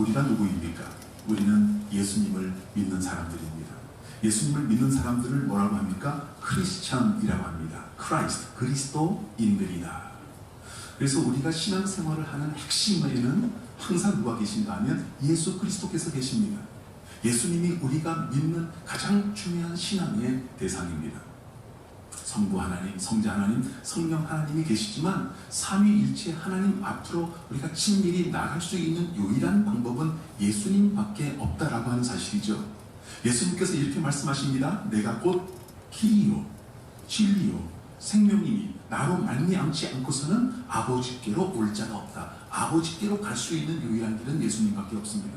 우리가 누구입니까? 우리는 예수님을 믿는 사람들입니다. 예수님을 믿는 사람들을 뭐라고 합니까? 크리스찬이라고 합니다. 크라이스트, 그리스도인들이다. 그래서 우리가 신앙생활을 하는 핵심에는 항상 누가 계신가 하면 예수 그리스도께서 계십니다. 예수님이 우리가 믿는 가장 중요한 신앙의 대상입니다. 성부 하나님, 성자 하나님, 성령 하나님이 계시지만 삼위일체 하나님 앞으로 우리가 친밀히 나갈 수 있는 유일한 방법은 예수님밖에 없다라고 하는 사실이죠. 예수님께서 이렇게 말씀하십니다. 내가 곧 길이요 진리요 생명이니 나로 말미암지 않고서는 아버지께로 올 자가 없다. 아버지께로 갈 수 있는 유일한 길은 예수님밖에 없습니다.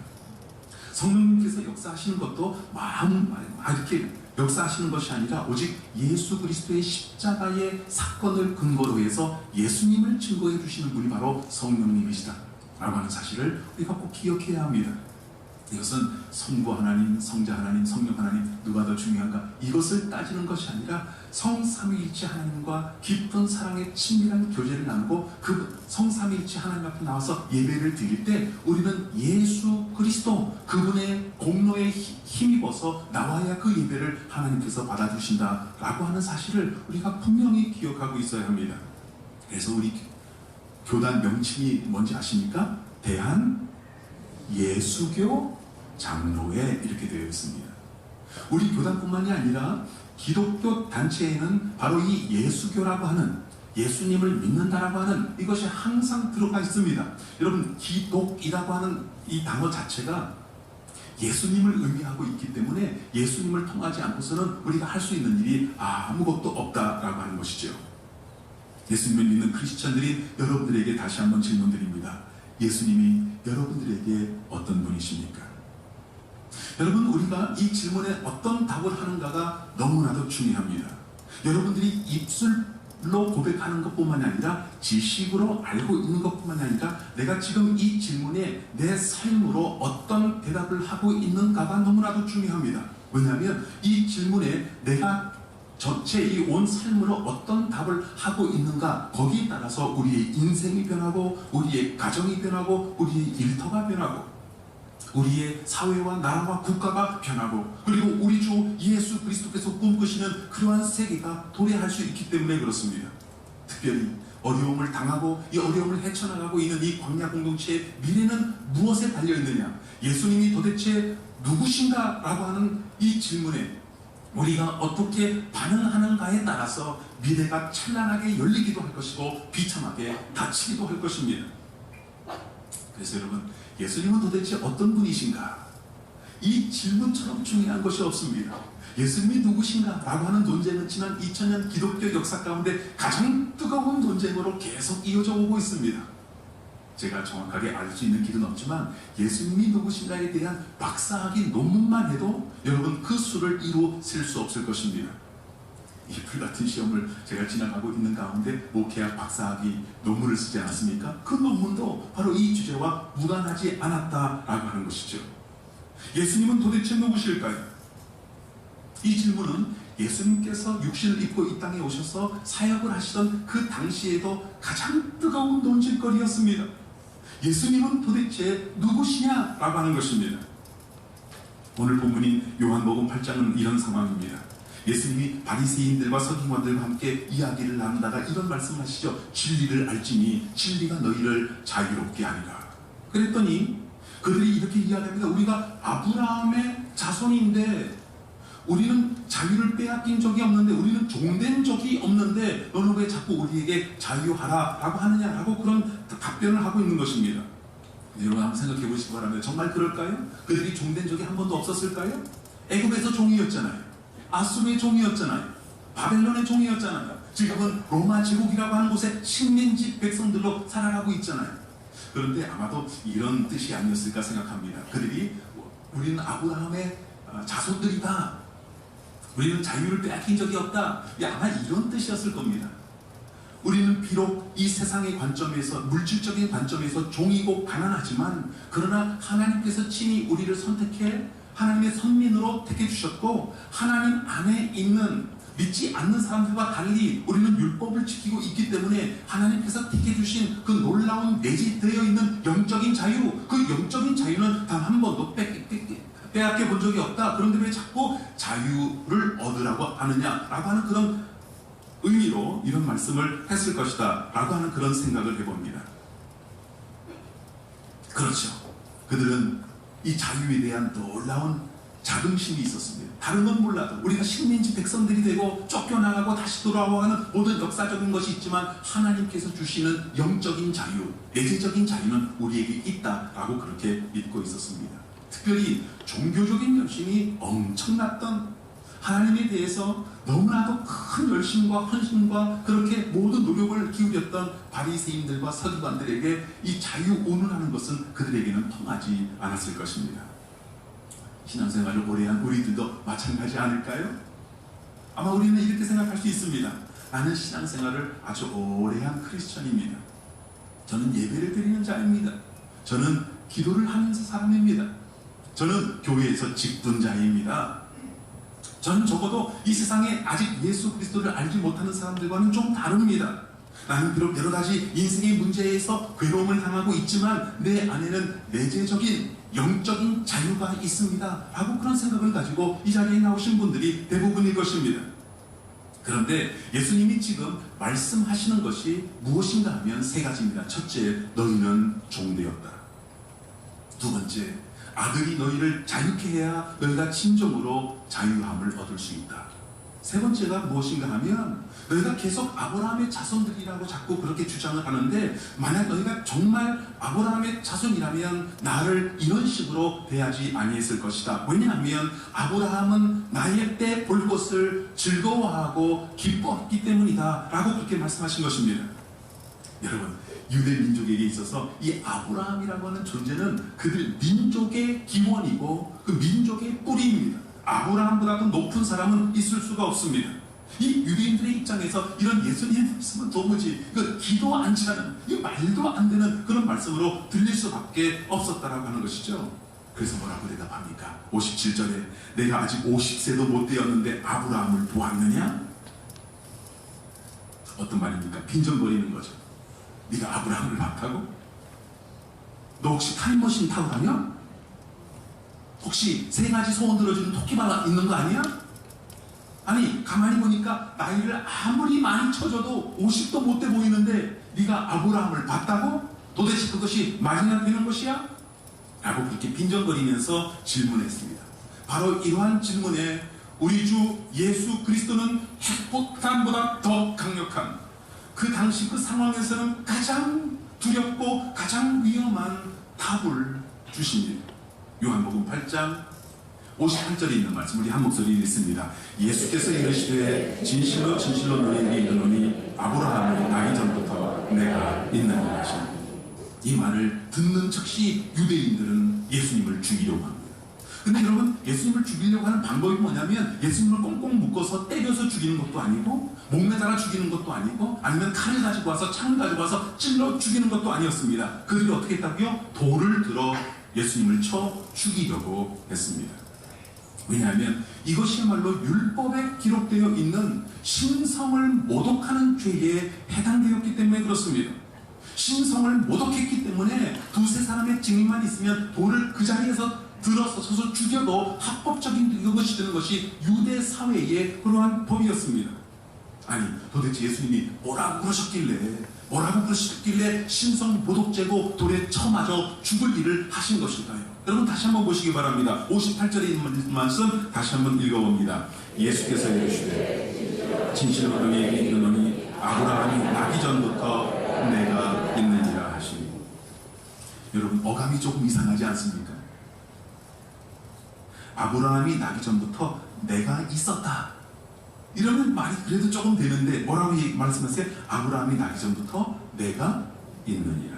성령님께서 역사하시는 것도 이렇게 역사하시는 것이 아니라 오직 예수 그리스도의 십자가의 사건을 근거로 해서 예수님을 증거해 주시는 분이 바로 성령님이시다 라고 하는 사실을 우리가 꼭 기억해야 합니다. 이것은 성부 하나님, 성자 하나님, 성령 하나님 누가 더 중요한가? 이것을 따지는 것이 아니라 성삼위일체 하나님과 깊은 사랑의 친밀한 교제를 나누고 그 성삼위일체 하나님 앞에 나와서 예배를 드릴 때 우리는 예수 그리스도 그분의 공로에 힘입어서 나와야 그 예배를 하나님께서 받아주신다라고 하는 사실을 우리가 분명히 기억하고 있어야 합니다. 그래서 우리 교단 명칭이 뭔지 아십니까? 대한 예수교 장로회 이렇게 되어 있습니다. 우리 교단뿐만이 아니라 기독교 단체에는 바로 이 예수교라고 하는 예수님을 믿는다라고 하는 이것이 항상 들어가 있습니다. 여러분 기독이라고 하는 이 단어 자체가 예수님을 의미하고 있기 때문에 예수님을 통하지 않고서는 우리가 할 수 있는 일이 아무것도 없다라고 하는 것이죠. 예수님을 믿는 크리스천들이 여러분들에게 다시 한번 질문드립니다. 예수님이 여러분들에게 어떤 분이십니까? 여러분 우리가 이 질문에 어떤 답을 하는가가 너무나도 중요합니다. 여러분들이 입술로 고백하는 것뿐만 아니라 지식으로 알고 있는 것뿐만 아니라 내가 지금 이 질문에 내 삶으로 어떤 대답을 하고 있는가가 너무나도 중요합니다. 왜냐하면 이 질문에 내가 전체 이 온 삶으로 어떤 답을 하고 있는가 거기에 따라서 우리의 인생이 변하고 우리의 가정이 변하고 우리의 일터가 변하고 우리의 사회와 나라와 국가가 변하고 그리고 우리 주 예수 그리스도께서 꿈꾸시는 그러한 세계가 도래할 수 있기 때문에 그렇습니다. 특별히 어려움을 당하고 이 어려움을 헤쳐나가고 있는 이 광야 공동체의 미래는 무엇에 달려있느냐, 예수님이 도대체 누구신가 라고 하는 이 질문에 우리가 어떻게 반응하는가에 따라서 미래가 찬란하게 열리기도 할 것이고 비참하게 닫히기도 할 것입니다. 그래서 여러분 예수님은 도대체 어떤 분이신가? 이 질문처럼 중요한 것이 없습니다. 예수님이 누구신가? 라고 하는 논쟁은 지난 2000년 기독교 역사 가운데 가장 뜨거운 논쟁으로 계속 이어져 오고 있습니다. 제가 정확하게 알 수 있는 길은 없지만 예수님이 누구신가에 대한 박사학위 논문만 해도 여러분 그 수를 이루 셀 수 없을 것입니다. 이 불같은 시험을 제가 지나가고 있는 가운데 목회학 박사학위 논문을 쓰지 않았습니까? 그 논문도 바로 이 주제와 무관하지 않았다라고 하는 것이죠. 예수님은 도대체 누구실까요? 이 질문은 예수님께서 육신을 입고 이 땅에 오셔서 사역을 하시던 그 당시에도 가장 뜨거운 논쟁거리였습니다. 예수님은 도대체 누구시냐라고 하는 것입니다. 오늘 본문인 요한복음 8장은 이런 상황입니다. 예수님이 바리새인들과 서기관들과 함께 이야기를 나누다가 이런 말씀을 하시죠. 진리를 알지니 진리가 너희를 자유롭게 하리라. 그랬더니 그들이 이렇게 이야기합니다. 우리가 아브라함의 자손인데 우리는 자유를 빼앗긴 적이 없는데 우리는 종된 적이 없는데 너는 왜 자꾸 우리에게 자유하라 라고 하느냐라고 그런 답변을 하고 있는 것입니다. 여러분 한번 생각해 보시기 바랍니다. 정말 그럴까요? 그들이 종된 적이 한 번도 없었을까요? 애굽에서 종이었잖아요. 아수르의 종이었잖아요. 바벨론의 종이었잖아요. 지금은 로마 제국이라고 하는 곳에 식민지 백성들로 살아가고 있잖아요. 그런데 아마도 이런 뜻이 아니었을까 생각합니다. 그들이 우리는 아브라함의 자손들이다. 우리는 자유를 빼앗긴 적이 없다. 아마 이런 뜻이었을 겁니다. 우리는 비록 이 세상의 관점에서 물질적인 관점에서 종이고 가난하지만 그러나 하나님께서 친히 우리를 선택해 하나님의 선민으로 택해 주셨고 하나님 안에 있는 믿지 않는 사람들과 달리 우리는 율법을 지키고 있기 때문에 하나님께서 택해 주신 그 놀라운 내재되어 있는 영적인 자유, 그 영적인 자유는 단 한 번도 빼앗겨 본 적이 없다. 그런데 왜 자꾸 자유를 얻으라고 하느냐라고 하는 그런 의미로 이런 말씀을 했을 것이다 라고 하는 그런 생각을 해봅니다. 그렇죠. 그들은 이 자유에 대한 놀라운 자긍심이 있었습니다. 다른 건 몰라도 우리가 식민지 백성들이 되고 쫓겨나가고 다시 돌아오는 모든 역사적인 것이 있지만 하나님께서 주시는 영적인 자유, 내재적인 자유는 우리에게 있다라고 그렇게 믿고 있었습니다. 특별히 종교적인 열심이 엄청났던, 하나님에 대해서 너무나도 큰 열심과 헌신과 그렇게 모든 노력을 기울였던 바리새인들과 서기관들에게 이 자유운운하는 것은 그들에게는 통하지 않았을 것입니다. 신앙생활을 오래한 우리들도 마찬가지 아닐까요? 아마 우리는 이렇게 생각할 수 있습니다. 나는 신앙생활을 아주 오래한 크리스천입니다. 저는 예배를 드리는 자입니다. 저는 기도를 하면서 사람입니다. 저는 교회에서 직분자입니다. 저는 적어도 이 세상에 아직 예수 그리스도를 알지 못하는 사람들과는 좀 다릅니다. 나는 비록 여러 가지 인생의 문제에서 괴로움을 당하고 있지만 내 안에는 내재적인 영적인 자유가 있습니다 라고 그런 생각을 가지고 이 자리에 나오신 분들이 대부분일 것입니다. 그런데 예수님이 지금 말씀하시는 것이 무엇인가 하면 세 가지입니다. 첫째, 너희는 종되었다. 두 번째, 아들이 너희를 자유케 해야 너희가 진정으로 자유함을 얻을 수 있다. 세 번째가 무엇인가 하면 너희가 계속 아브라함의 자손들이라고 자꾸 그렇게 주장을 하는데 만약 너희가 정말 아브라함의 자손이라면 나를 이런 식으로 대하지 아니했을 것이다. 왜냐하면 아브라함은 나의 때 볼 것을 즐거워하고 기뻐했기 때문이다 라고 그렇게 말씀하신 것입니다. 여러분, 유대 민족에게 있어서 이 아브라함이라고 하는 존재는 그들 민족의 기원이고 그 민족의 뿌리입니다. 아브라함보다도 높은 사람은 있을 수가 없습니다. 이 유대인들의 입장에서 이런 예수님의 말씀은 도무지 기도 않자는, 이 말도 안 되는 그런 말씀으로 들릴 수밖에 없었다라고 하는 것이죠. 그래서 뭐라고 대답합니까? 57절에 내가 아직 50세도 못 되었는데 아브라함을 보았느냐? 어떤 말입니까? 빈정거리는 거죠. 네가 아브라함을 봤다고? 너 혹시 타임머신 타고 다녀? 혹시 세 가지 소원 들어주는 토끼바가 있는 거 아니야? 아니, 가만히 보니까 나이를 아무리 많이 쳐줘도 50도 못 돼 보이는데 네가 아브라함을 봤다고? 도대체 그것이 말이나 되는 것이야? 라고 그렇게 빈정거리면서 질문했습니다. 바로 이러한 질문에 우리 주 예수 그리스도는 핵폭탄보다 더 강력한, 그 당시 그 상황에서는 가장 두렵고 가장 위험한 답을 주십니다. 요한복음 8장 58절에 있는 말씀 우리 한 목소리 읽습니다. 예수께서 이르시되 진실로 진실로 너희에게 이르노니 아브라함이 나기 전부터 내가 있느니라 하시니, 이 말을 듣는 즉시 유대인들은 예수님을 죽이려고 합니다. 근데 여러분, 예수님을 죽이려고 하는 방법이 뭐냐면 예수님을 꽁꽁 묶어서 때려서 죽이는 것도 아니고 목매달아 죽이는 것도 아니고 아니면 칼을 가지고 와서 창을 가지고 와서 찔러 죽이는 것도 아니었습니다. 그들이 어떻게 했다고요? 돌을 들어 예수님을 쳐 죽이려고 했습니다. 왜냐하면 이것이야말로 율법에 기록되어 있는 신성을 모독하는 죄에 해당되었기 때문에 그렇습니다. 신성을 모독했기 때문에 두세 사람의 증인만 있으면 돌을 그 자리에서 들어서 서서 죽여도 합법적인 것이 되는 것이 유대 사회의 그러한 법이었습니다. 아니, 도대체 예수님이 뭐라고 그러셨길래 신성 모독죄고 돌에 쳐맞아 죽을 일을 하신 것일까요? 여러분, 다시 한번 보시기 바랍니다. 58절에 있는 말씀 다시 한번 읽어봅니다. 예수께서 이르시되 진실로 너희에게 이르노니 아브라함이 나기 전부터 내가 있느니라 하시니. 여러분, 어감이 조금 이상하지 않습니까? 아브라함이 나기 전부터 내가 있었다, 이러면 말이 그래도 조금 되는데 뭐라고 말씀하세요? 아브라함이 나기 전부터 내가 있느니라.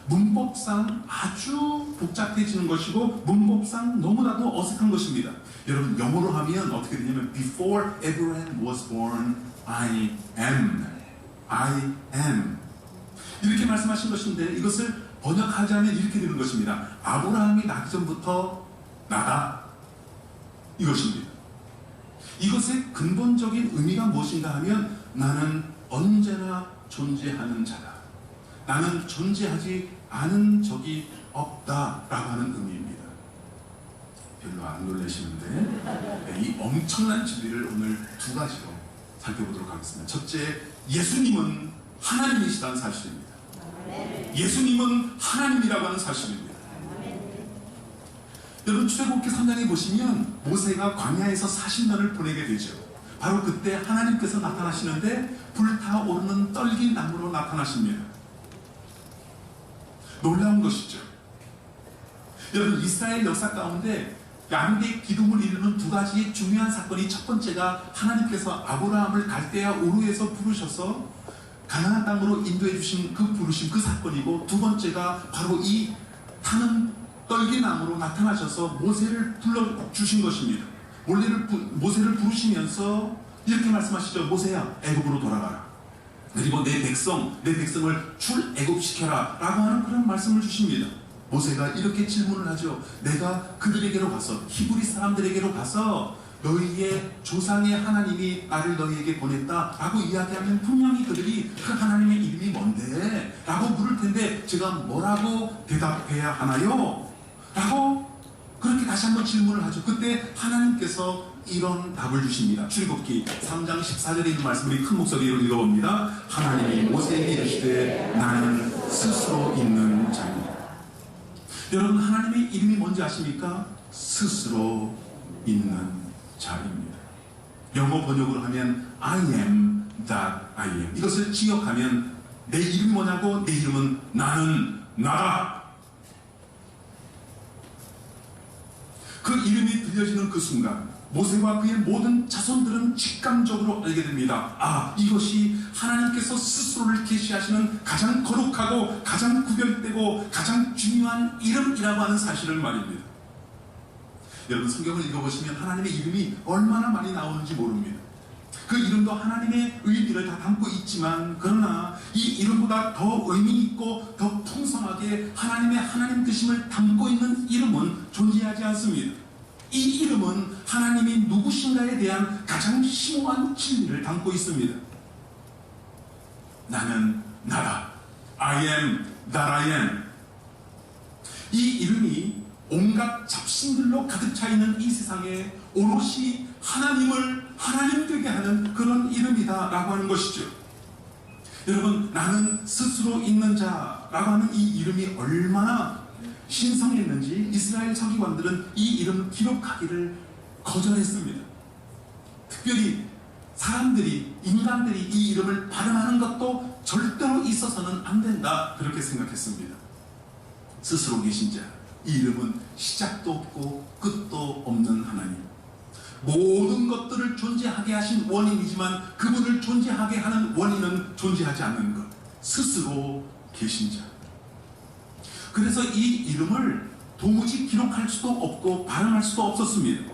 문법상 아주 복잡해지는 것이고 문법상 너무나도 어색한 것입니다. 여러분, 영어로 하면 어떻게 되냐면 Before Abraham was born, I am. 이렇게 말씀하신 것인데 이것을 번역하자면 이렇게 되는 것입니다. 아브라함이 나기 전부터 나다, 이것입니다. 이것의 근본적인 의미가 무엇인가 하면 나는 언제나 존재하는 자다. 나는 존재하지 않은 적이 없다라고 하는 의미입니다. 별로 안 놀라시는데 이 엄청난 진리를 오늘 두 가지로 살펴보도록 하겠습니다. 첫째, 예수님은 하나님이시다는 사실입니다. 예수님은 하나님이라고 하는 사실입니다. 여러분, 출애굽기 3장에 보시면 모세가 광야에서 40년을 보내게 되죠. 바로 그때 하나님께서 나타나시는데 불타오르는 떨기나무로 나타나십니다. 놀라운 것이죠. 여러분, 이스라엘 역사 가운데 양대 기둥을 이루는 두 가지 중요한 사건이, 첫 번째가 하나님께서 아브라함을 갈대아 우르에서 부르셔서 가나안 땅으로 인도해 주신 그 부르심, 그 사건이고, 두 번째가 바로 이 타는 떨기나무로 나타나셔서 모세를 불러주신 것입니다. 모세를 부르시면서 이렇게 말씀하시죠. 모세야, 애굽으로 돌아가라. 그리고 내 백성을 출애굽시켜라 라고 하는 그런 말씀을 주십니다. 모세가 이렇게 질문을 하죠. 내가 그들에게로 가서, 히브리 사람들에게로 가서 너희의 조상의 하나님이 나를 너희에게 보냈다 라고 이야기하면 분명히 그들이 그 하나님의 이름이 뭔데? 라고 물을 텐데 제가 뭐라고 대답해야 하나요? 라고 그렇게 다시 한번 질문을 하죠. 그때 하나님께서 이런 답을 주십니다. 출애굽기 3장 14절에 있는 말씀을 큰 목소리로 읽어봅니다. 하나님이 모세에게 이르시되 나는 스스로 있는 자입니다. 여러분, 하나님의 이름이 뭔지 아십니까? 스스로 있는 자입니다. 영어 번역으로 하면 I am that I am. 이것을 지역하면 내 이름이 뭐냐고? 내 이름은 나는 나다. 그 이름이 들려지는 그 순간 모세와 그의 모든 자손들은 직감적으로 알게 됩니다. 아, 이것이 하나님께서 스스로를 계시하시는 가장 거룩하고 가장 구별되고 가장 중요한 이름이라고 하는 사실을 말입니다. 여러분, 성경을 읽어보시면 하나님의 이름이 얼마나 많이 나오는지 모릅니다. 그 이름도 하나님의 의미를 다 담고 있지만, 그러나 이 이름보다 더 의미 있고 더 풍성하게 하나님의 하나님 되심을 담고 있는 이름은 존재하지 않습니다. 이 이름은 하나님이 누구신가에 대한 가장 심오한 진리를 담고 있습니다. 나는 나다. I am that I am. 이 이름이 온갖 잡신들로 가득 차 있는 이 세상에 오롯이 하나님을 하나님 되게 하는 그런 이름이다 라고 하는 것이죠. 여러분, 나는 스스로 있는 자라고 하는 이 이름이 얼마나 신성했는지 이스라엘 서기관들은 이 이름 기록하기를 거절했습니다. 특별히 사람들이, 인간들이 이 이름을 발음하는 것도 절대로 있어서는 안 된다, 그렇게 생각했습니다. 스스로 계신 자, 이 이름은 시작도 없고 끝도 없는 하나님, 모든 것들을 존재하게 하신 원인이지만 그분을 존재하게 하는 원인은 존재하지 않는 것, 스스로 계신 자. 그래서 이 이름을 도무지 기록할 수도 없고 발음할 수도 없었습니다.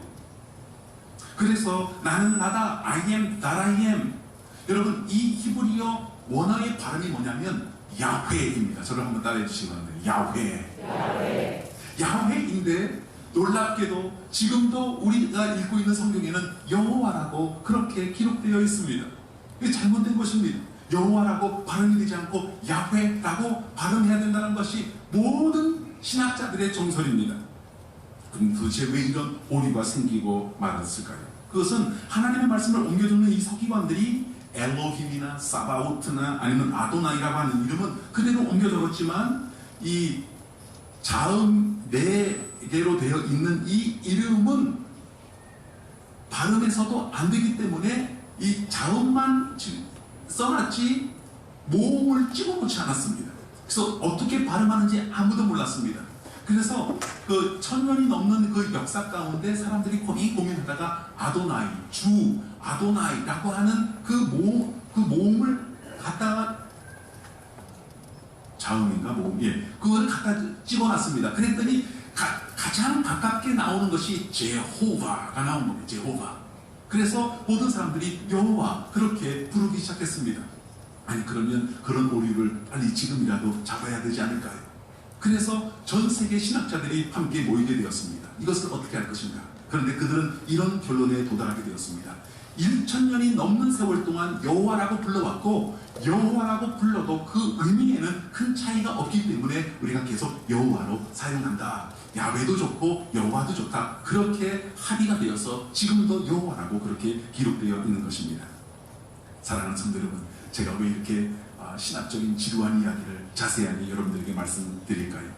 그래서 나는 나다, I am that I am. 여러분, 이 히브리어 원어의 발음이 뭐냐면 야훼입니다. 저를 한번 따라해 주시기 바랍니다. 야훼. 야훼인데 놀랍게도 지금도 우리가 읽고 있는 성경에는 여호와라고 그렇게 기록되어 있습니다. 이게 잘못된 것입니다. 여호와라고 발음이 되지 않고 야훼라고 발음해야 된다는 것이 모든 신학자들의 정설입니다. 그럼 도대체 왜 이런 오류가 생기고 말았을까요? 그것은 하나님의 말씀을 옮겨주는 이 서기관들이 엘로힘이나 사바오트나 아니면 아도나이라고 하는 이름은 그대로 옮겨 적었지만 이 자음 4개로 되어 있는 이 이름은 발음에서도 안 되기 때문에 이 자음만 써놨지 모음을 찍어놓지 않았습니다. 그래서 어떻게 발음하는지 아무도 몰랐습니다. 그래서 그 1000년이 넘는 그 역사 가운데 사람들이 고민하다가 아도나이, 주, 아도나이라고 하는 그 모음을 갖다가 자음인가 모음, 그걸 갖다 찍어놨습니다. 그랬더니 가장 가깝게 나오는 것이 제호바가 나온 겁니다. 제호바. 그래서 모든 사람들이 여호와 그렇게 부르기 시작했습니다. 아니, 그러면 그런 오류를 빨리 지금이라도 잡아야 되지 않을까요? 그래서 전 세계 신학자들이 함께 모이게 되었습니다. 이것을 어떻게 할 것인가? 그런데 그들은 이런 결론에 도달하게 되었습니다. 1000년이 넘는 세월 동안 여호와라고 불러왔고 여호와라고 불러도 그 의미에는 큰 차이가 없기 때문에 우리가 계속 여호와로 사용한다. 야훼도 좋고 여호와도 좋다. 그렇게 합의가 되어서 지금도 여호와라고 그렇게 기록되어 있는 것입니다. 사랑하는 성도 여러분, 제가 왜 이렇게 신학적인 지루한 이야기를 자세하게 여러분들에게 말씀드릴까요?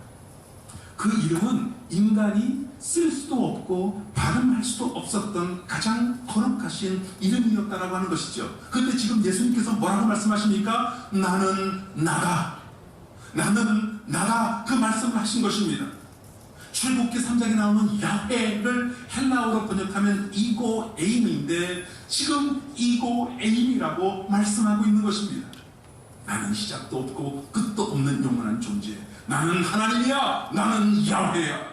그 이름은 인간이 쓸 수도 없고 발음할 수도 없었던 가장 거룩하신 이름이었다라고 하는 것이죠. 그런데 지금 예수님께서 뭐라고 말씀하십니까? 나는 나다. 나는 나다. 그 말씀을 하신 것입니다. 출애굽기 3장에 나오는 야훼를 헬라어로 번역하면 이고 에임인데 지금 이고 에임이라고 말씀하고 있는 것입니다. 나는 시작도 없고 끝도 없는 영원한 존재. 나는 하나님이야. 나는 야훼야.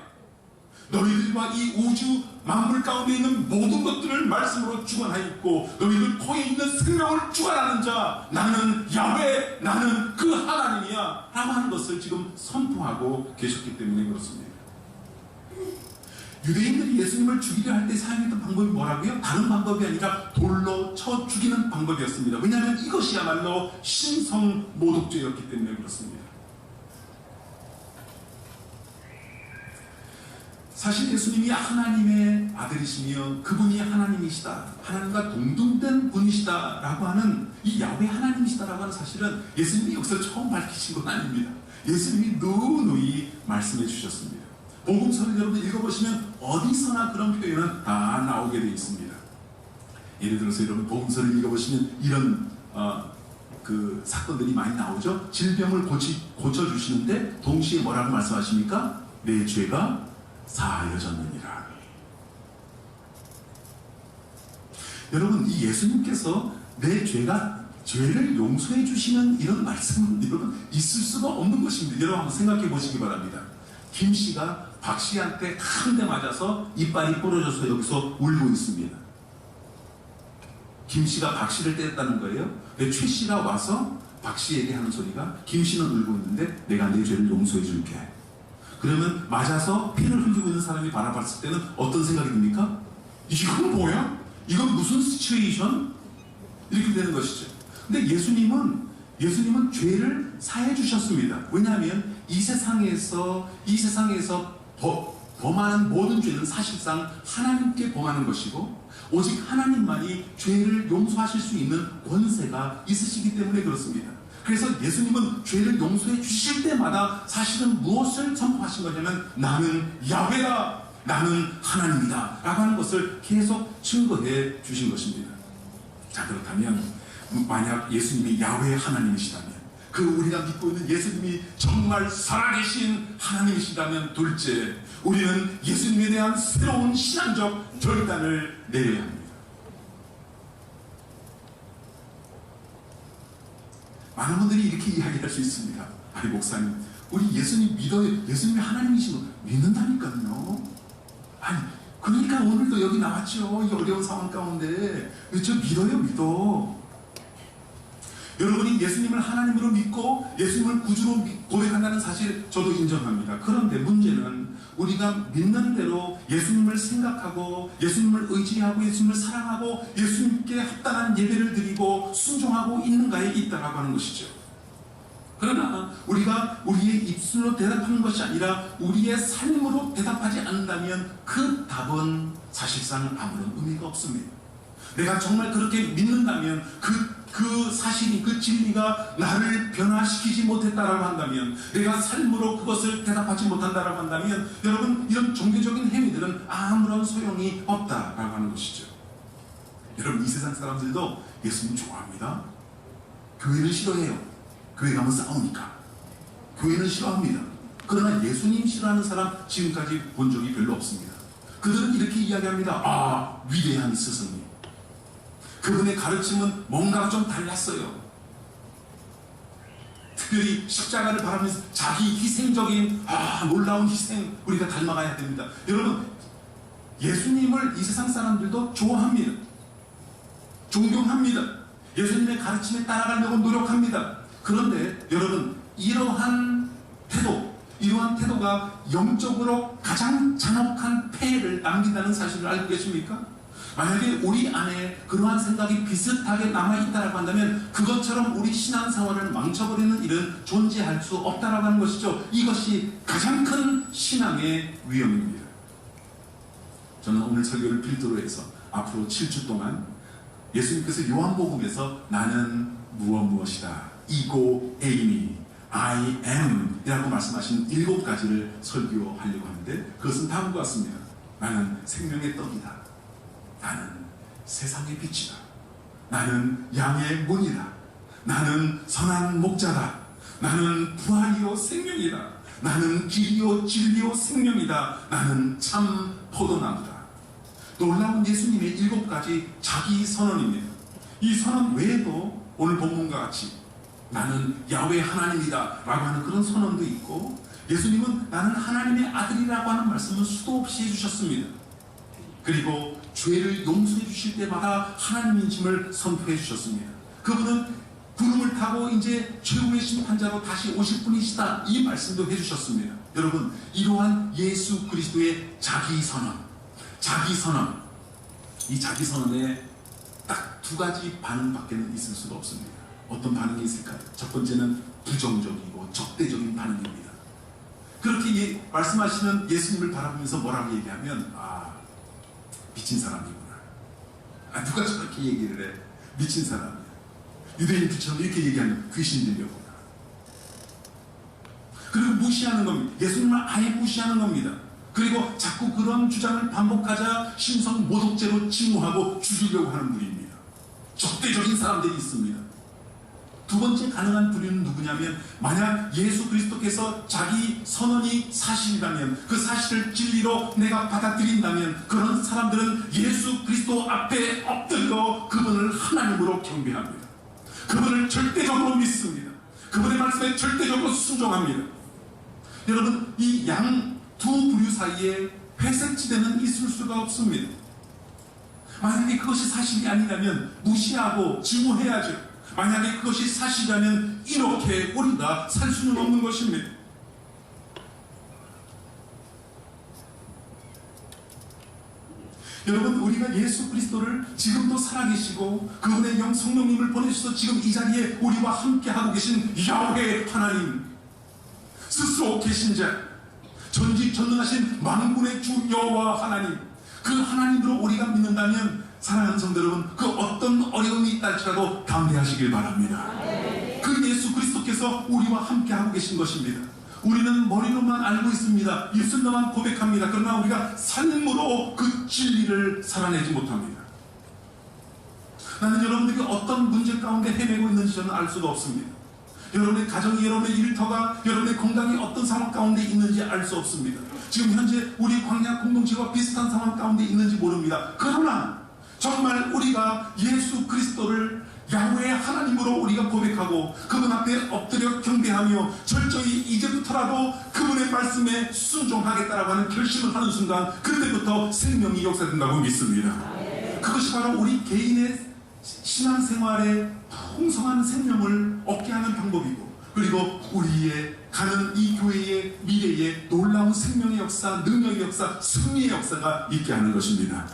너희들과 이 우주 만물 가운데 있는 모든 것들을 말씀으로 주관하였고 너희들 코에 있는 생명을 주관하는 자 나는 야훼, 나는 그 하나님이야 라고 하는 것을 지금 선포하고 계셨기 때문에 그렇습니다. 유대인들이 예수님을 죽이려 할 때 사용했던 방법이 뭐라고요? 다른 방법이 아니라 돌로 쳐 죽이는 방법이었습니다. 왜냐하면 이것이야말로 신성모독죄였기 때문에 그렇습니다. 사실 예수님이 하나님의 아들이시며 그분이 하나님이시다, 하나님과 동등된 분이시다 라고 하는 이 야훼 하나님이시다 라고 하는 사실은 예수님이 여기서 처음 밝히신 건 아닙니다. 예수님이 누누이 말씀해 주셨습니다. 복음서를 여러분 읽어보시면 어디서나 그런 표현은 다 나오게 되어 있습니다. 예를 들어서 여러분 복음서를 읽어보시면 이런 그 사건들이 많이 나오죠. 질병을 고쳐주시는데 동시에 뭐라고 말씀하십니까? 내 죄가 사하여졌느니라. 여러분 이 예수님께서 내 죄를 용서해 주시는 이런 말씀은 여러분 있을 수가 없는 것입니다. 여러분 한번 생각해 보시기 바랍니다. 김씨가 박씨한테 한 대 맞아서 이빨이 부러져서 여기서 울고 있습니다. 김씨가 박씨를 때렸다는 거예요. 근데 최씨가 와서 박씨에게 하는 소리가 김씨는 울고 있는데 내가 내 죄를 용서해 줄게. 그러면 맞아서 피를 흘리고 있는 사람이 바라봤을 때는 어떤 생각이 듭니까? 이건 뭐야? 이건 무슨 시츄에이션? 이렇게 되는 것이죠. 근데 예수님은 죄를 사해 주셨습니다. 왜냐하면 이 세상에서 범하는 모든 죄는 사실상 하나님께 범하는 것이고 오직 하나님만이 죄를 용서하실 수 있는 권세가 있으시기 때문에 그렇습니다. 그래서 예수님은 죄를 용서해 주실 때마다 사실은 무엇을 선포하신 거냐면 나는 야훼다, 나는 하나님이다 라고 하는 것을 계속 증거해 주신 것입니다. 자, 그렇다면 만약 예수님이 야훼 하나님이시다면, 그 우리가 믿고 있는 예수님이 정말 살아계신 하나님이시다면, 둘째, 우리는 예수님에 대한 새로운 신앙적 결단을 내려야 합니다. 많은 분들이 이렇게 이야기할 수 있습니다. 아니 목사님, 우리 예수님 믿어요. 예수님이 하나님이신 거 믿는다니까요. 아니 그러니까 오늘도 여기 나왔죠. 이 어려운 상황 가운데. 저 믿어. 여러분이 예수님을 하나님으로 믿고 예수님을 구주로 고백한다는 사실 저도 인정합니다. 그런데 문제는 우리가 믿는 대로 예수님을 생각하고 예수님을 의지하고 예수님을 사랑하고 예수님께 합당한 예배를 드리고 순종하고 있는가에 있다라고 하는 것이죠. 그러나 우리가 우리의 입술로 대답하는 것이 아니라 우리의 삶으로 대답하지 않는다면 그 답은 사실상 아무런 의미가 없습니다. 내가 정말 그렇게 믿는다면 그 사실이, 그 진리가 나를 변화시키지 못했다라고 한다면, 내가 삶으로 그것을 대답하지 못한다라고 한다면, 여러분 이런 종교적인 행위들은 아무런 소용이 없다라고 하는 것이죠. 여러분 이 세상 사람들도 예수님 좋아합니다. 교회를 싫어해요. 교회 가면 싸우니까. 교회는 싫어합니다. 그러나 예수님 싫어하는 사람 지금까지 본 적이 별로 없습니다. 그들은 이렇게 이야기합니다. 아, 위대한 스승님, 그분의 가르침은 뭔가 좀 달랐어요. 특별히 십자가를 바라면서 자기 희생적인 놀라운 희생 우리가 닮아가야 됩니다. 여러분 예수님을 이 세상 사람들도 좋아합니다. 존경합니다. 예수님의 가르침에 따라가려고 노력합니다. 그런데 여러분 이러한 태도, 이러한 태도가 영적으로 가장 잔혹한 폐해를 남긴다는 사실을 알고 계십니까? 만약에 우리 안에 그러한 생각이 비슷하게 남아있다고 한다면 그것처럼 우리 신앙생활을 망쳐버리는 일은 존재할 수 없다라고 하는 것이죠. 이것이 가장 큰 신앙의 위험입니다. 저는 오늘 설교를 필두로 해서 앞으로 7주 동안 예수님께서 요한복음에서 나는 무엇이다, 이고 에이미, I am 이라고 말씀하신 7가지를 설교하려고 하는데, 그것은 다음과 같습니다. 나는 생명의 떡이다. 나는 세상의 빛이다. 나는 양의 문이다. 나는 선한 목자다. 나는 부활이요 생명이다. 나는 길이요 진리요 생명이다. 나는 참 포도나무다. 놀라운 예수님의 7가지 자기 선언입니다. 이 선언 외에도 오늘 본문과 같이 나는 야훼 하나님이다 라고 하는 그런 선언도 있고, 예수님은 나는 하나님의 아들이라고 하는 말씀을 수도 없이 해주셨습니다. 그리고 죄를 용서해 주실 때마다 하나님이심을 선포해 주셨습니다. 그분은 구름을 타고 이제 최후의 심판자로 다시 오실 분이시다, 이 말씀도 해주셨습니다. 여러분, 이러한 예수 그리스도의 자기선언, 이 자기선언에 딱 2가지 반응밖에는 있을 수가 없습니다. 어떤 반응이 있을까요? 첫 번째는 부정적이고 적대적인 반응입니다. 그렇게 말씀하시는 예수님을 바라보면서 뭐라고 얘기하면, 미친 사람이구나. 누가 저렇게 얘기를 해? 미친 사람이야. 유대인들처럼 이렇게 얘기하면 귀신 들려구나. 그리고 무시하는 겁니다. 예수님을 아예 무시하는 겁니다. 그리고 자꾸 그런 주장을 반복하자 신성 모독죄로 징후하고 죽이려고 하는 분입니다. 적대적인 사람들이 있습니다. 2번째 가능한 부류는 누구냐면, 만약 예수 그리스도께서 자기 선언이 사실이라면, 그 사실을 진리로 내가 받아들인다면, 그런 사람들은 예수 그리스도 앞에 엎드려 그분을 하나님으로 경배합니다. 그분을 절대적으로 믿습니다. 그분의 말씀에 절대적으로 순종합니다. 여러분, 이 양 두 부류 사이에 회색지대는 있을 수가 없습니다. 만약에 그것이 사실이 아니라면 무시하고 증오해야죠. 만약에 그것이 사실이라면 이렇게 우리가 살 수는 없는 것입니다. 여러분, 우리가 예수 그리스도를 지금도 살아계시고 그분의 영 성령님을 보내주셔서 지금 이 자리에 우리와 함께 하고 계신 야훼 하나님, 스스로 계신 자, 전지전능하신 만군의 주 여호와 하나님, 그 하나님으로 우리가 믿는다면, 사랑하는 성도 여러분, 그 어떤 어려움이 있다 할지라도 담대하시길 바랍니다. 그 예수 그리스도께서 우리와 함께 하고 계신 것입니다. 우리는 머리로만 알고 있습니다. 입술로만 고백합니다. 그러나 우리가 삶으로 그 진리를 살아내지 못합니다. 나는 여러분들이 어떤 문제 가운데 헤매고 있는지 저는 알 수가 없습니다. 여러분의 가정이, 여러분의 일터가, 여러분의 건강이 어떤 상황 가운데 있는지 알 수 없습니다. 지금 현재 우리 광야 공동체와 비슷한 상황 가운데 있는지 모릅니다. 그러나 정말 우리가 예수 그리스도를 야훼 하나님으로 우리가 고백하고 그분 앞에 엎드려 경배하며 철저히 이제부터라도 그분의 말씀에 순종하겠다라고 하는 결심을 하는 순간, 그때부터 생명이 역사된다고 믿습니다. 그것이 바로 우리 개인의 신앙생활에 풍성한 생명을 얻게 하는 방법이고, 그리고 우리의 가는 이 교회의 미래에 놀라운 생명의 역사, 능력의 역사, 승리의 역사가 있게 하는 것입니다.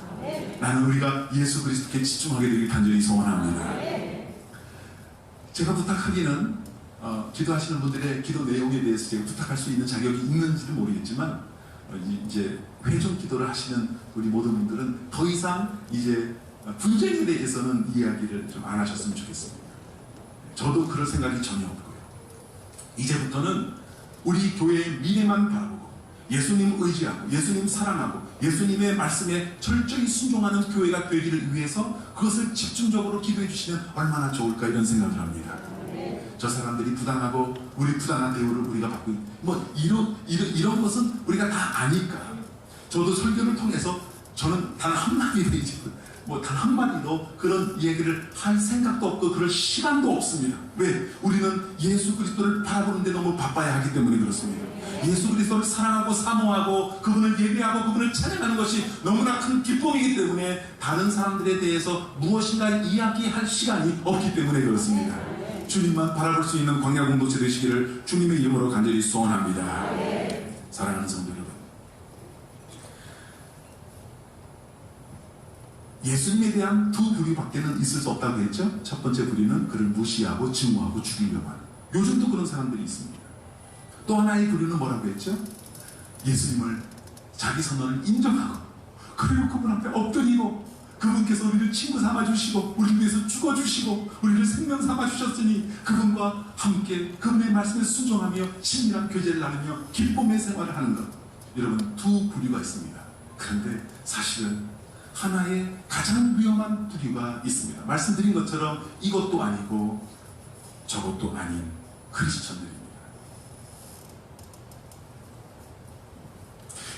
나는 우리가 예수 그리스도께 집중하게 되길 간절히 소원합니다. 제가 부탁하기는 기도하시는 분들의 기도 내용에 대해서 제가 부탁할 수 있는 자격이 있는지는 모르겠지만, 이제 회중 기도를 하시는 우리 모든 분들은 더 이상 이제 분쟁에 대해서는 이야기를 좀 안 하셨으면 좋겠습니다. 저도 그럴 생각이 전혀 없고요. 이제부터는 우리 교회의 미래만 바라보고 예수님 의지하고 예수님 사랑하고 예수님의 말씀에 철저히 순종하는 교회가 되기를 위해서 그것을 집중적으로 기도해 주시면 얼마나 좋을까, 이런 생각을 합니다. 저 사람들이 부당하고 우리 부당한 대우를 우리가 받고 이런 것은 우리가 다 아니까. 저도 설교를 통해서 저는 단 한마디도 단 한마디도 그런 얘기를 할 생각도 없고 그럴 시간도 없습니다. 왜? 우리는 예수 그리스도를 바라보는데 너무 바빠야 하기 때문에 그렇습니다. 예수 그리스도를 사랑하고 사모하고 그분을 예배하고 그분을 찬양하는 것이 너무나 큰 기쁨이기 때문에 다른 사람들에 대해서 무엇인가 이야기할 시간이 없기 때문에 그렇습니다. 주님만 바라볼 수 있는 광야 공동체 되시기를 주님의 이름으로 간절히 소원합니다. 사랑하는 성도 여러분, 예수님에 대한 두 부류밖에는 있을 수 없다고 했죠. 첫 번째 부류는 그를 무시하고 증오하고 죽이려고 하는, 요즘도 그런 사람들이 있습니다. 또 하나의 부류는 뭐라고 했죠? 예수님을 자기 선언을 인정하고 그리고 그분 앞에 엎드리고 그분께서 우리를 친구 삼아주시고 우리를 위해서 죽어주시고 우리를 생명 삼아주셨으니 그분과 함께 그분의 말씀에 순종하며 친밀한 교제를 나누며 기쁨의 생활을 하는 것. 여러분, 두 부류가 있습니다. 그런데 사실은 하나의 가장 위험한 부류가 있습니다. 말씀드린 것처럼 이것도 아니고 저것도 아닌 크리스천들입니다.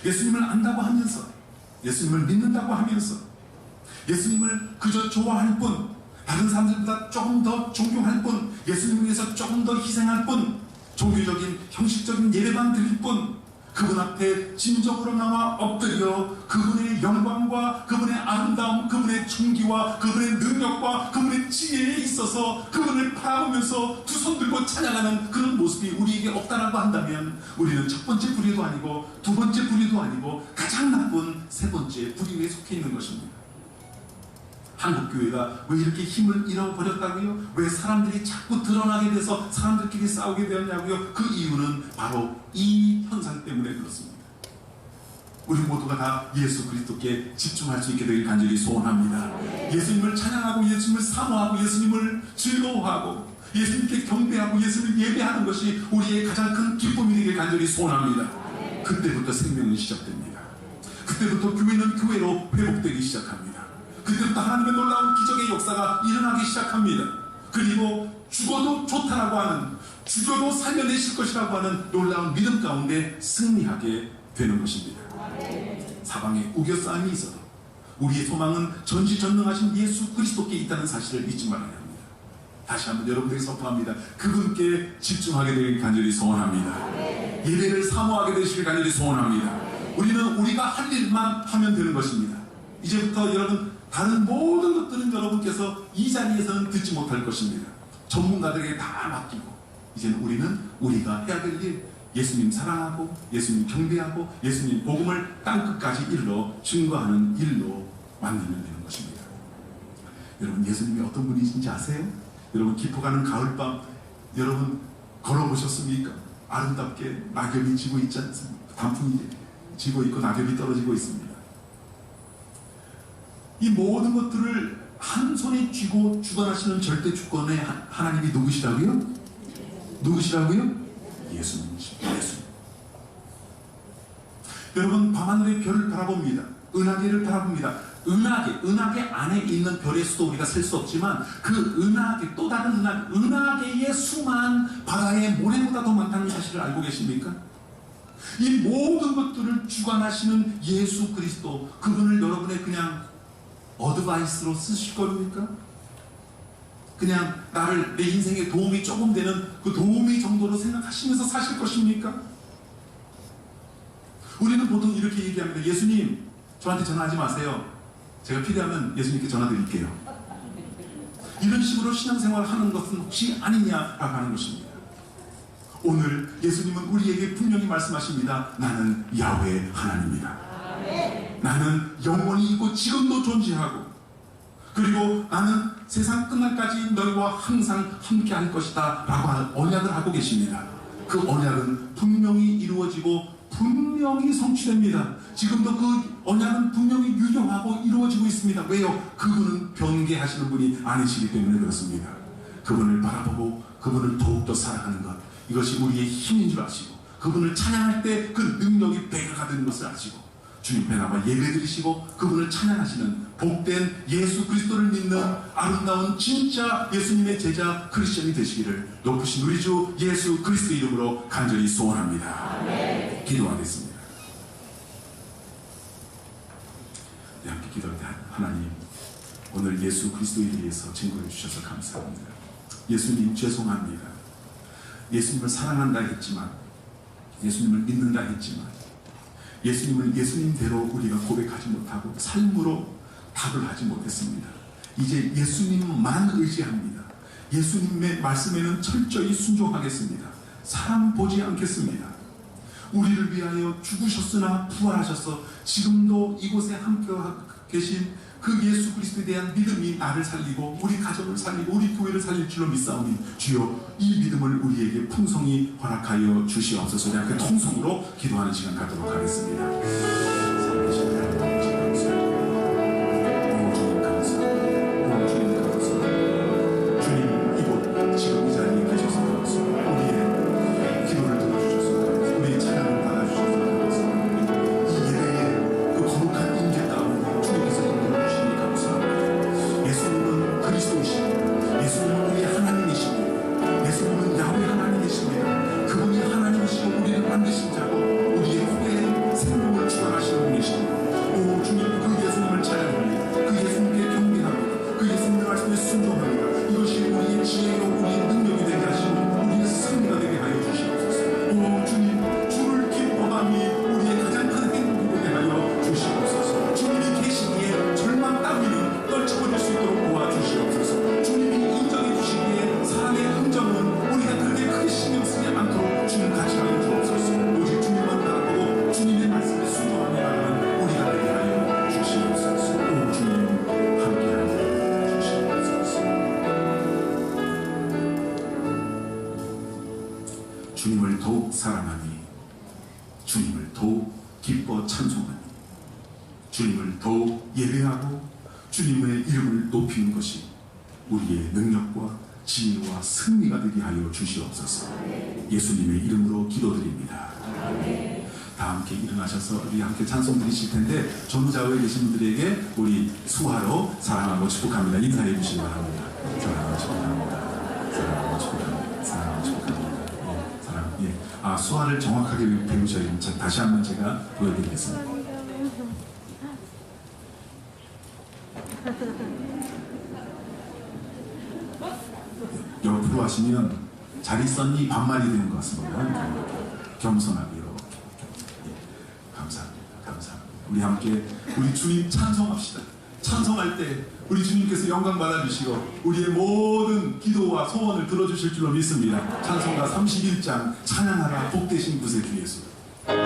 예수님을 안다고 하면서, 예수님을 믿는다고 하면서, 예수님을 그저 좋아할 뿐, 다른 사람들보다 조금 더 존경할 뿐, 예수님을 위해서 조금 더 희생할 뿐, 종교적인 형식적인 예배만 드릴 뿐, 그분 앞에 진정으로 나와 엎드려 그분의 영광과 그분의 아름다움, 그분의 존귀와 그분의 능력과 그분의 지혜에 있어서 그분을 바라보면서 두 손 들고 찬양하는 그런 모습이 우리에게 없다라고 한다면 우리는 첫 번째 부류도 아니고 두 번째 부류도 아니고 가장 나쁜 세 번째 부류에 속해 있는 것입니다. 한국교회가 왜 이렇게 힘을 잃어버렸다고요? 왜 사람들이 자꾸 드러나게 돼서 사람들끼리 싸우게 되었냐고요? 그 이유는 바로 이 현상 때문에 그렇습니다. 우리 모두가 다 예수 그리스도께 집중할 수 있게 되길 간절히 소원합니다. 예수님을 찬양하고 예수님을 사모하고 예수님을 즐거워하고 예수님께 경배하고 예수님을 예배하는 것이 우리의 가장 큰 기쁨이 되길 간절히 소원합니다. 그때부터 생명은 시작됩니다. 그때부터 교회는 교회로 회복되기 시작합니다. 그때부터 하나님의 놀라운 기적의 역사가 일어나기 시작합니다. 그리고 죽어도 좋다라고 하는, 죽어도 살려내실 것이라고 하는 놀라운 믿음 가운데 승리하게 되는 것입니다. 사방에 우겨싸움이 있어도 우리의 소망은 전지전능하신 예수 그리스도께 있다는 사실을 잊지 말아야 합니다. 다시 한번 여러분들에게 선포합니다. 그분께 집중하게 되길 간절히 소원합니다. 예배를 사모하게 되시길 간절히 소원합니다. 우리는 우리가 할 일만 하면 되는 것입니다. 이제부터 여러분, 다른 모든 것들은 여러분께서 이 자리에서는 듣지 못할 것입니다. 전문가들에게 다 맡기고 이제는 우리는 우리가 해야 될 일, 예수님 사랑하고 예수님 경배하고 예수님 복음을 땅끝까지 일러 증거하는 일로 만들면 되는 것입니다. 여러분, 예수님이 어떤 분이신지 아세요? 여러분, 깊어가는 가을밤 여러분 걸어보셨습니까? 아름답게 낙엽이 지고 있지 않습니까? 단풍이 지고 있고 낙엽이 떨어지고 있습니다. 이 모든 것들을 한 손에 쥐고 주관하시는 절대 주권의 하나님이 누구시라고요? 누구시라고요? 예수님이십니다. 예수님. 여러분, 밤하늘의 별을 바라봅니다. 은하계를 바라봅니다. 은하계 안에 있는 별의 수도 우리가 셀 수 없지만 그 은하계, 또 다른 은하계의 수만 바다의 모래보다 더 많다는 사실을 알고 계십니까? 이 모든 것들을 주관하시는 예수 그리스도, 그분을 여러분의 그냥 어드바이스로 쓰실 겁니까? 그냥 나를, 내 인생에 도움이 조금 되는 그 도움이 정도로 생각하시면서 사실 것입니까? 우리는 보통 이렇게 얘기합니다. 예수님, 저한테 전화하지 마세요. 제가 필요하면 예수님께 전화 드릴게요. 이런 식으로 신앙생활을 하는 것은 혹시 아니냐라고 하는 것입니다. 오늘 예수님은 우리에게 분명히 말씀하십니다. 나는 야훼 하나님이다. 나는 영원히 있고 지금도 존재하고, 그리고 나는 세상 끝날까지 너희와 항상 함께 할 것이다 라고 하는 언약을 하고 계십니다. 그 언약은 분명히 이루어지고 분명히 성취됩니다. 지금도 그 언약은 분명히 유효하고 이루어지고 있습니다. 왜요? 그분은 변개하시는 분이 아니시기 때문에 그렇습니다. 그분을 바라보고 그분을 더욱더 사랑하는 것, 이것이 우리의 힘인 줄 아시고, 그분을 찬양할 때 그 능력이 배가 되는 것을 아시고, 주님 앞에 나와 예배드리시고 그분을 찬양하시는 복된 예수 그리스도를 믿는 아름다운 진짜 예수님의 제자 크리스천이 되시기를 높으신 우리 주 예수 그리스도 이름으로 간절히 소원합니다. 아멘. 기도하겠습니다. 네, 함께 기도할 때 하나님, 오늘 예수 그리스도에 대해서 증거해 주셔서 감사합니다. 예수님, 죄송합니다. 예수님을 사랑한다 했지만, 예수님을 믿는다 했지만, 예수님을 예수님대로 우리가 고백하지 못하고 삶으로 답을 하지 못했습니다. 이제 예수님만 의지합니다. 예수님의 말씀에는 철저히 순종하겠습니다. 사람 보지 않겠습니다. 우리를 위하여 죽으셨으나 부활하셔서 지금도 이곳에 함께 계신 그 예수 그리스도에 대한 믿음이 나를 살리고 우리 가정을 살리고 우리 교회를 살릴 줄로 믿사오니 주여 이 믿음을 우리에게 풍성히 허락하여 주시옵소서. 그 통성으로 기도하는 시간 갖도록 하겠습니다. 주님 이곳 지금 이 자리에 계셔서 우리의 기도를 들어주셔서 우리의 찬양을 받아주셔서 이 예배의 그 거룩한 임재 가운데 주님께서 인도해 주시니 감사합니다. 예수님은 그리스도이십니다. 예수님은 우리의 하나님이십니다. 예수님은 야훼 하나님이십니다. 그분이 하나님이시고 우리를 만드신 자고 우리의 후에 생명을 주관하시는 분이십니다. 오 주님 그 예수님을 찬양합니다. 그 예수님께 경배합니다. 그 예수님의 말씀에 순종합니다. 이것이 우리의 지혜요 우리의 능력이 되게 하시고 우리의 승리가 되게 하여 주시옵소서. 오 주님 주를 기뻐함이 우리의 가장 큰 행복이 되게 하여 주시옵소서. 주님이 계시기에 절망 따위는 떨쳐버릴 수 있도록 도와주시옵소서. 주님이 인정해 주시기에 사랑의 흔적은 우리가 그렇게 크게 신경 쓰지 않도록 주님 같이 하여 주옵소서. 오직 주님만 바라보고 주님의 말씀에 순종하며 나가는 우리가 되게 하여 주시옵소서. 오 주님 함께하여 주시옵소서. 주님을 더욱 사랑하니 주님을 더욱 기뻐 찬송하니 주님을 더욱 예배하고 주님의 이름을 높이는 것이 우리의 능력과 지혜와 승리가 되게 하여 주시옵소서. 예수님의 이름으로 기도드립니다. 다 함께 일어나셔서 우리 함께 찬송 드리실 텐데 전후좌우에 계신 분들에게 우리 수화로 사랑하고 축복합니다. 인사해 주시기 바랍니다. 사랑하고 축복합니다. 사랑하고 축복합니다. 사랑하고 축복합니다. 사랑, 수화를 정확하게 배우셔야 됩니다. 다시 한번 제가 보여드리겠습니다. 옆으로 하시면 잘 있었니 반말이 되는 것 같습니다. 겸손하게 이렇게. 감사합니다. 감사합니다. 우리 함께 우리 주님 찬송합시다. 찬송할 때 우리 주님께서 영광 받아주시고 우리의 모든 기도와 소원을 들어주실 줄로 믿습니다. 찬송가 31장 찬양하라 복되신 구세 주 예수. 주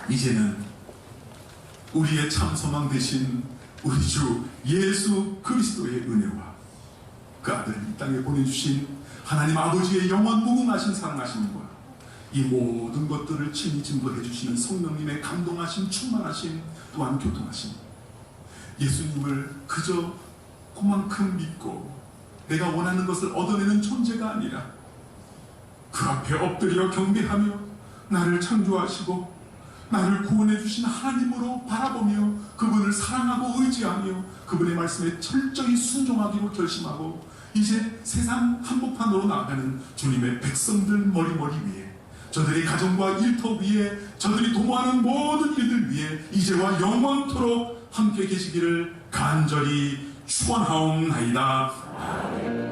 이제는 우리의 참소망 되신 우리 주 예수 그리스도의 은혜와 그 아들을 이 땅에 보내주신 하나님 아버지의 영원 무궁하신 사랑하심과 이 모든 것들을 친히 증거해 주시는 성령님의 감동하심, 충만하심, 또한 교통하심, 예수님을 그저 그만큼 믿고 내가 원하는 것을 얻어내는 존재가 아니라 그 앞에 엎드려 경배하며 나를 창조하시고 나를 구원해 주신 하나님으로 바라보며 그분을 사랑하고 의지하며 그분의 말씀에 철저히 순종하기로 결심하고 이제 세상 한복판으로 나아가는 주님의 백성들 머리머리 위에, 저들의 가정과 일터 위에, 저들이 도모하는 모든 일들 위에 이제와 영원토록 함께 계시기를 간절히 축원하옵나이다.